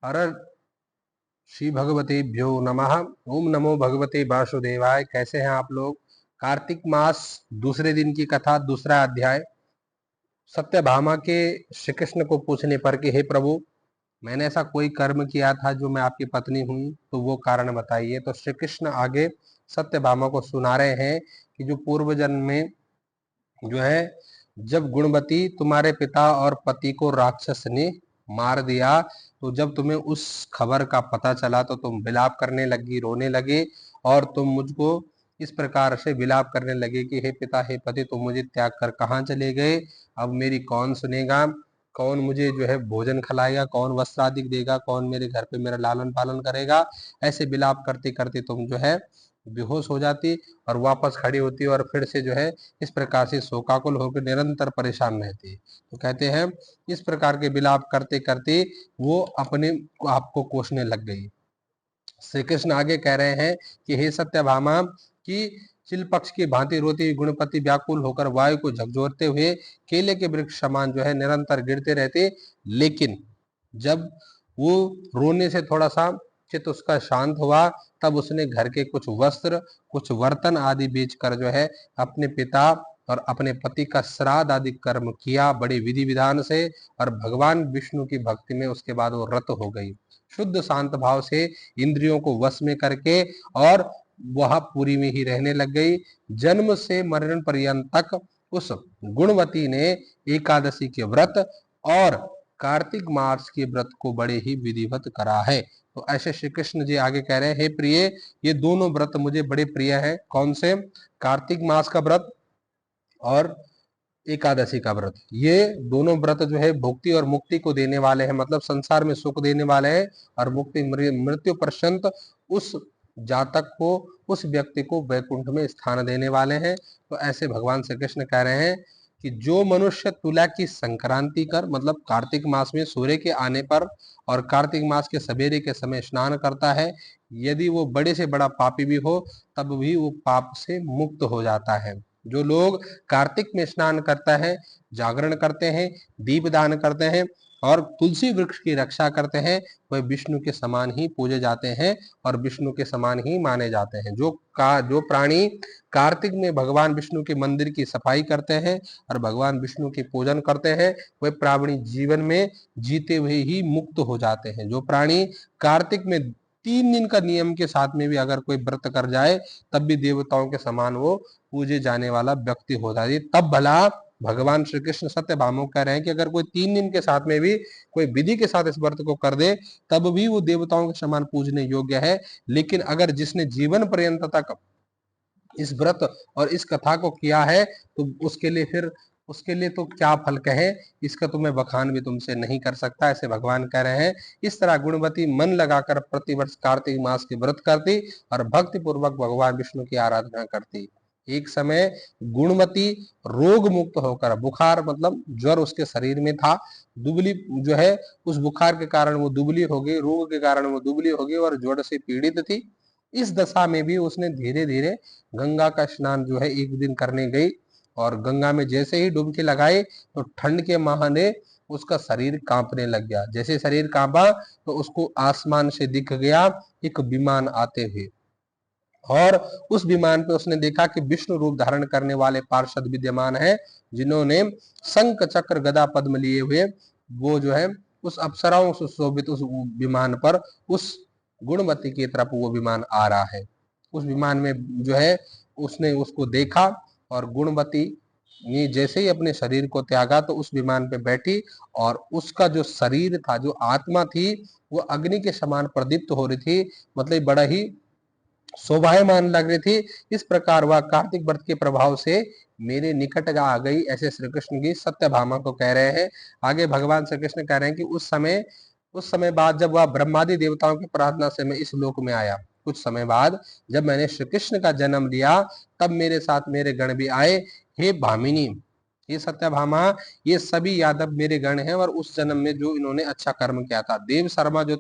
हर श्री भगवतेभ्यो नमः। ओम नमो भगवते वासुदेवाय। कैसे हैं आप लोग? कार्तिक मास दूसरे दिन की कथा, दूसरा अध्याय। सत्यभामा के श्री कृष्ण को पूछने पर कि हे प्रभु, मैंने ऐसा कोई कर्म किया था जो मैं आपकी पत्नी हुई, तो वो कारण बताइए। तो श्री कृष्ण आगे सत्यभामा को सुना रहे हैं कि जो पूर्व जन्म में जो है, जब गुणवती तुम्हारे पिता और पति को राक्षस ने मार दिया, तो जब तुम्हें उस खबर का पता चला तो तुम विलाप करने लगी, रोने लगे, और तुम मुझको इस प्रकार से विलाप करने लगे कि हे पिता, हे पति, तुम मुझे त्याग कर कहाँ चले गए? अब मेरी कौन सुनेगा? कौन मुझे जो है भोजन खिलाएगा? कौन वस्त्र आदि देगा? कौन मेरे घर पे मेरा लालन पालन करेगा? ऐसे विलाप करते करते तुम जो है बेहोश हो जाती और वापस खड़ी होती और फिर से जो है इस प्रकार से शोकाकुल होकर निरंतर परेशान रहती। तो कहते हैं इस प्रकार के विलाप करते करते वो अपने आप को कोसने लग गई। श्री कृष्ण आगे कह रहे हैं कि हे सत्यभामा, कि चिल पक्ष की भांति रोती हुई गुणपति व्याकुल होकर वायु को झकझोरते हुए केले के वृक्ष समान जो है निरंतर गिरते रहते, लेकिन जब वो रोने से थोड़ा सा चित्त उसका शांत हुआ, तब उसने घर के कुछ वस्त्र, कुछ बर्तन आदि बेचकर जो है अपने पिता और अपने पति का श्राद्ध आदि कर्म किया बड़े विधि विधान से, और भगवान विष्णु की भक्ति में उसके बाद वो रत हो गई। शुद्ध शांत भाव से इंद्रियों को वश में करके और वह पूरी में ही रहने लग गई। जन्म से मरण पर्यंत तक उस गुणवती ने एकादशी के व्रत और कार्तिक मास के व्रत को बड़े ही विधिवत करा है। तो ऐसे श्री कृष्ण जी आगे कह रहे हैं, हे प्रिय, ये दोनों व्रत मुझे बड़े प्रिय हैं। कौन से? कार्तिक मास का व्रत और एकादशी का व्रत। ये दोनों व्रत जो है भुक्ति और मुक्ति को देने वाले हैं, मतलब संसार में सुख देने वाले हैं, और मुक्ति मृत्यु पर्यंत उस जातक को, उस व्यक्ति को वैकुंठ में स्थान देने वाले हैं। तो ऐसे भगवान श्री कृष्ण कह रहे हैं कि जो मनुष्य तुला की संक्रांति कर, मतलब कार्तिक मास में सूर्य के आने पर और कार्तिक मास के सवेरे के समय स्नान करता है, यदि वो बड़े से बड़ा पापी भी हो तब भी वो पाप से मुक्त हो जाता है। जो लोग कार्तिक में स्नान करता है, जागरण करते हैं, दीप दान करते हैं और तुलसी वृक्ष की रक्षा करते हैं, वह विष्णु के समान ही पूजे जाते हैं और विष्णु के समान ही माने जाते हैं। जो प्राणी कार्तिक में भगवान विष्णु के मंदिर की सफाई करते हैं और भगवान विष्णु की पूजन करते हैं, वह प्राणी जीवन में जीते हुए ही मुक्त हो जाते हैं। जो प्राणी कार्तिक में 3 दिन का नियम के साथ में भी अगर कोई व्रत कर जाए, तब भी देवताओं के समान वो पूजे जाने वाला व्यक्ति होता है। तब भला भगवान श्री कृष्ण सत्यभामा कह रहे हैं कि अगर कोई 3 दिन के साथ में भी कोई विधि के साथ इस व्रत को कर दे, तब भी वो देवताओं के समान पूजने योग्य है। लेकिन अगर जिसने जीवन पर्यंत तक इस व्रत और इस कथा को किया है, तो उसके लिए तो क्या फल कहे, इसका तो मैं बखान भी तुमसे नहीं कर सकता, ऐसे भगवान कह रहे हैं। इस तरह गुणवती मन लगाकर प्रतिवर्ष कार्तिक मास के व्रत करती और भक्ति पूर्वक भगवान विष्णु की आराधना करती। एक समय गुणवती रोग मुक्त होकर, बुखार मतलब ज्वर उसके शरीर में था, दुबली जो है उस बुखार के कारण वो दुबली हो गई, रोग के कारण वो दुबली हो गई और ज्वर से पीड़ित थी। इस दशा में भी उसने धीरे धीरे गंगा का स्नान जो है एक दिन करने गई, और गंगा में जैसे ही डुबकी लगाई तो ठंड के माहाने उसका शरीर कांपने लग गया। जैसे शरीर कांपा तो उसको आसमान से दिख गया एक विमान आते हुए, और उस विमान पे उसने देखा कि विष्णु रूप धारण करने वाले पार्षद विद्यमान हैं, जिन्होंने शंख चक्र गदा पद्म लिए हुए वो जो है उस अप्सराओं से शोभित उस विमान पर उस गुणवती की तरफ वो विमान आ रहा है। उस विमान में जो है उसने उसको देखा, और गुणवती ने जैसे ही अपने शरीर को त्यागा तो उस विमान पे बैठी, और उसका जो शरीर था, जो आत्मा थी, वो अग्नि के समान प्रदीप्त हो रही थी, मतलब बड़ा ही शोभायमान लग रही थी। इस प्रकार वह कार्तिक व्रत के प्रभाव से मेरे निकट आ गई, ऐसे श्री कृष्ण की सत्यभामा को कह रहे हैं। आगे भगवान श्री कृष्ण कह रहे हैं कि उस समय बाद जब वह ब्रह्मादि देवताओं की प्रार्थना से मैं इस लोक में आया, कुछ समय बाद जब मैंने श्री कृष्ण का जन्म लिया, तब मेरे साथ मेरे गण भी आए। हे भामिनी, ये सत्यभामा, ये सभी यादव मेरे गण हैं, और उस जन्म में जो इन्होंने अच्छा कर्म किया था, देव शर्मा जो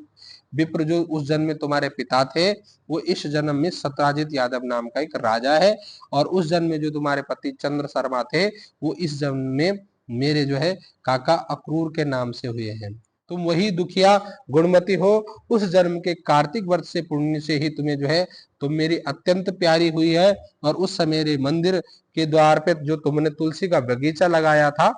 विप्र जो उस जन्म में तुम्हारे पिता थे, वो इस जन्म में सत्राजित यादव नाम का एक राजा है, और उस जन्म में जो तुम्हारे पति चंद्र शर्मा थे, वो इस जन्म में मेरे जो है काका अक्रूर के नाम से हुए हैं। तुम वही दुखिया गुणमती हो। उस जन्म के कार्तिक वर्ष से पुण्य से ही तुम्हें जो है तुम मेरी अत्यंत प्यारी हुई है। और उस समय मेरे मंदिर के द्वार पे जो तुमने तुलसी का बगीचा लगाया था,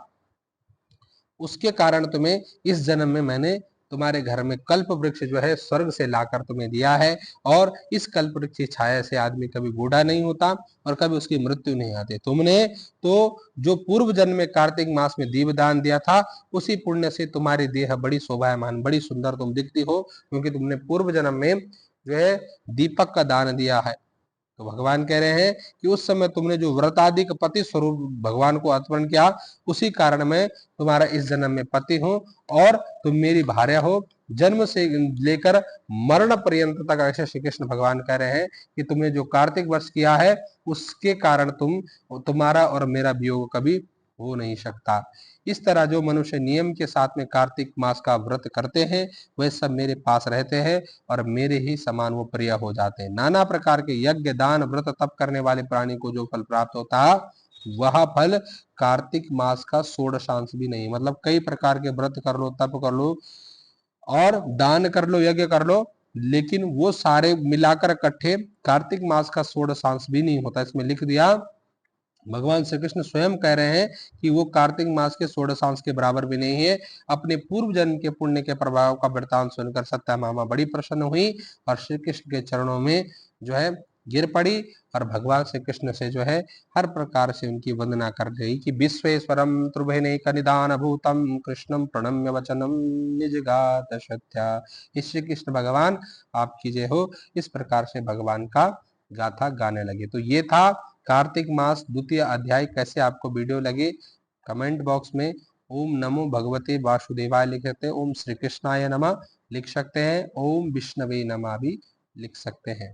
उसके कारण तुम्हें इस जन्म में मैंने तुम्हारे घर में कल्प वृक्ष जो है स्वर्ग से लाकर तुम्हें दिया है। और इस कल्प वृक्ष की छाया से आदमी कभी बूढ़ा नहीं होता और कभी उसकी मृत्यु नहीं आती। तुमने तो जो पूर्व जन्म में कार्तिक मास में दीपदान दिया था, उसी पुण्य से तुम्हारी देह बड़ी शोभायमान, बड़ी सुंदर तुम दिखती हो, क्योंकि तुमने पूर्व जन्म में जो है दीपक का दान दिया है। तो भगवान कह रहे हैं कि उस समय तुमने जो व्रत आदि का पति स्वरूप भगवान को अर्पण किया, उसी कारण मैं तुम्हारा इस जन्म में पति हूं और तुम मेरी भार्या हो। जन्म से लेकर मरण पर्यंत तक ऐसे श्री कृष्ण भगवान कह रहे हैं कि तुमने जो कार्तिक वर्ष किया है, उसके कारण तुम्हारा और मेरा वियोग कभी हो नहीं सकता। इस तरह जो मनुष्य नियम के साथ में कार्तिक मास का व्रत करते हैं, वे सब मेरे पास रहते हैं और मेरे ही समान वो प्रिय हो जाते हैं। नाना प्रकार के यज्ञ दान व्रत तप करने वाले प्राणी को जो फल प्राप्त होता है, वह फल कार्तिक मास का षोडशांश भी नहीं। मतलब कई प्रकार के व्रत कर लो, तप कर लो और दान कर लो, यज्ञ कर लो, लेकिन वो सारे मिलाकर इकट्ठे कार्तिक मास का षोडशांश भी नहीं होता। इसमें लिख दिया, भगवान श्री कृष्ण स्वयं कह रहे हैं कि वो कार्तिक मास के षोडशांश के बराबर भी नहीं है। अपने पूर्व जन्म के पुण्य के प्रभाव का वृतांत सुनकर सत्यभामा बड़ी प्रसन्न हुई और श्री कृष्ण के चरणों में जो है गिर पड़ी और भगवान श्री कृष्ण से जो है हर प्रकार से उनकी वंदना कर गई कि विश्वेश्वरम त्रिभुवनैक निदान भूतम कृष्णम प्रणम्य वचनम निजगात सत्या। इस श्री कृष्ण भगवान आपकी जय हो। इस प्रकार से भगवान का गाथा गाने लगे। तो ये था कार्तिक मास द्वितीय अध्याय। कैसे आपको वीडियो लगे कमेंट बॉक्स में ओम नमो भगवते वासुदेवाय लिख सकते हैं, ओम श्री कृष्णाय नमः लिख सकते हैं, ओम विष्णवे नमः भी लिख सकते हैं।